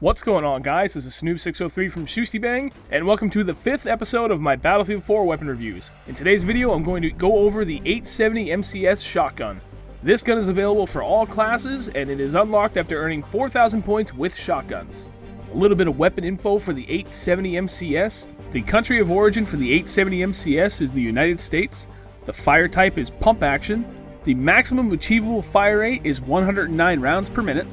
What's going on, guys? This is Snoop603 from Shustybang, and welcome to the 5th episode of my Battlefield 4 weapon reviews. In today's video, I'm going to go over the 870 MCS shotgun. This gun is available for all classes, and it is unlocked after earning 4,000 points with shotguns. A little bit of weapon info for the 870 MCS. The country of origin for the 870 MCS is the United States. The fire type is pump action. The maximum achievable fire rate is 109 rounds per minute.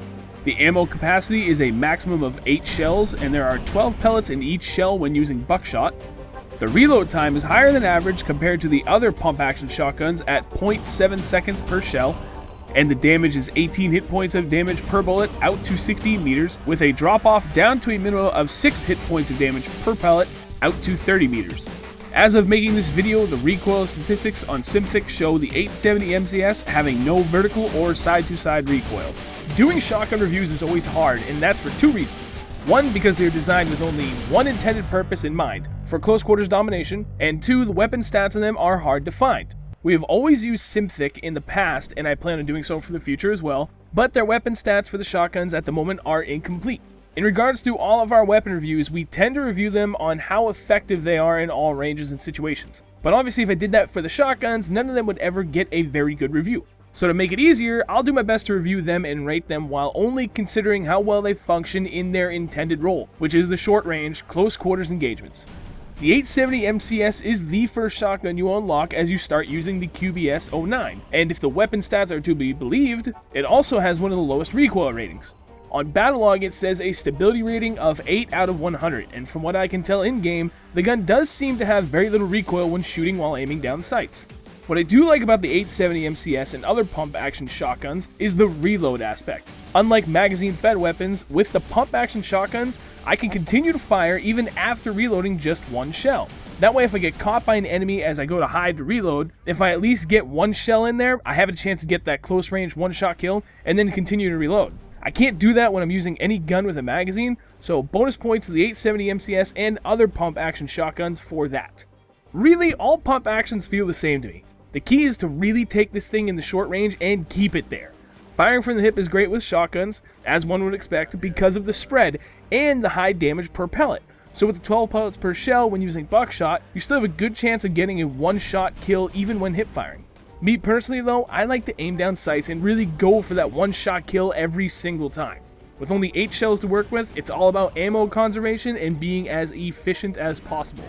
The ammo capacity is a maximum of 8 shells, and there are 12 pellets in each shell when using buckshot. The reload time is higher than average compared to the other pump-action shotguns at 0.7 seconds per shell, and the damage is 18 hit points of damage per bullet out to 16 meters, with a drop-off down to a minimum of 6 hit points of damage per pellet out to 30 meters. As of making this video, the recoil statistics on Symthic show the 870 MCS having no vertical or side-to-side recoil. Doing shotgun reviews is always hard, and that's for two reasons. One, because they're designed with only one intended purpose in mind, for close quarters domination, and two, the weapon stats on them are hard to find. We have always used Symthic in the past, and I plan on doing so for the future as well, but their weapon stats for the shotguns at the moment are incomplete. In regards to all of our weapon reviews, we tend to review them on how effective they are in all ranges and situations. But obviously if I did that for the shotguns, none of them would ever get a very good review. So to make it easier, I'll do my best to review them and rate them while only considering how well they function in their intended role, which is the short range, close quarters engagements. The 870 MCS is the first shotgun you unlock as you start using the QBS-09, and if the weapon stats are to be believed, it also has one of the lowest recoil ratings. On Battlelog it says a stability rating of 8 out of 100, and from what I can tell in-game, the gun does seem to have very little recoil when shooting while aiming down sights. What I do like about the 870 MCS and other pump-action shotguns is the reload aspect. Unlike magazine-fed weapons, with the pump-action shotguns, I can continue to fire even after reloading just one shell. That way if I get caught by an enemy as I go to hide to reload, if I at least get one shell in there, I have a chance to get that close-range one-shot kill and then continue to reload. I can't do that when I'm using any gun with a magazine, so bonus points to the 870 MCS and other pump-action shotguns for that. Really, all pump actions feel the same to me. The key is to really take this thing in the short range and keep it there. Firing from the hip is great with shotguns, as one would expect, because of the spread and the high damage per pellet. So with the 12 pellets per shell when using buckshot, you still have a good chance of getting a one-shot kill even when hip firing. Me personally though, I like to aim down sights and really go for that one-shot kill every single time. With only 8 shells to work with, it's all about ammo conservation and being as efficient as possible.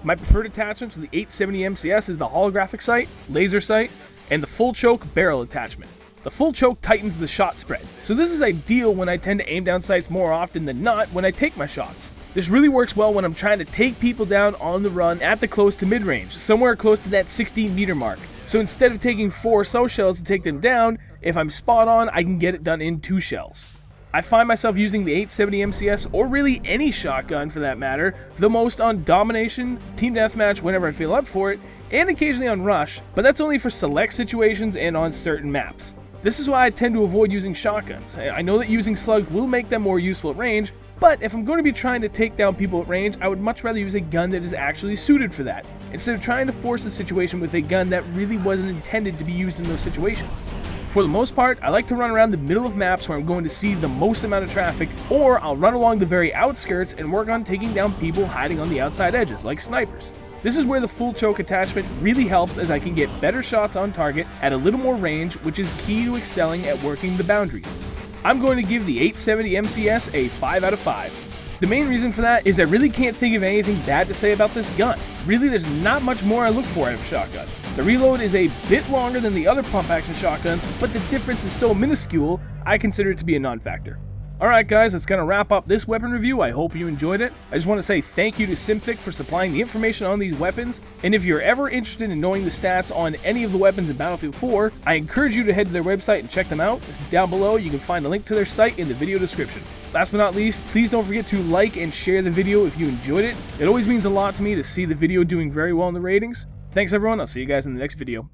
My preferred attachment for the 870 MCS is the holographic sight, laser sight, and the full choke barrel attachment. The full choke tightens the shot spread, so this is ideal when I tend to aim down sights more often than not when I take my shots. This really works well when I'm trying to take people down on the run at the close to mid-range, somewhere close to that 16 meter mark. So instead of taking 4 so shells to take them down, if I'm spot on, I can get it done in 2 shells. I find myself using the 870 MCS, or really any shotgun for that matter, the most on domination, team deathmatch whenever I feel up for it, and occasionally on rush, but that's only for select situations and on certain maps. This is why I tend to avoid using shotguns. I know that using slugs will make them more useful at range, but if I'm going to be trying to take down people at range, I would much rather use a gun that is actually suited for that, instead of trying to force the situation with a gun that really wasn't intended to be used in those situations. For the most part, I like to run around the middle of maps where I'm going to see the most amount of traffic, or I'll run along the very outskirts and work on taking down people hiding on the outside edges, like snipers. This is where the full choke attachment really helps, as I can get better shots on target at a little more range, which is key to excelling at working the boundaries. I'm going to give the 870 MCS a 5 out of 5. The main reason for that is I really can't think of anything bad to say about this gun. Really, there's not much more I look for out of a shotgun. The reload is a bit longer than the other pump-action shotguns, but the difference is so minuscule, I consider it to be a non-factor. Alright guys, that's going to wrap up this weapon review. I hope you enjoyed it. I just want to say thank you to Symthic for supplying the information on these weapons, and if you're ever interested in knowing the stats on any of the weapons in Battlefield 4, I encourage you to head to their website and check them out. Down below, you can find a link to their site in the video description. Last but not least, please don't forget to like and share the video if you enjoyed it. It always means a lot to me to see the video doing very well in the ratings. Thanks everyone, I'll see you guys in the next video.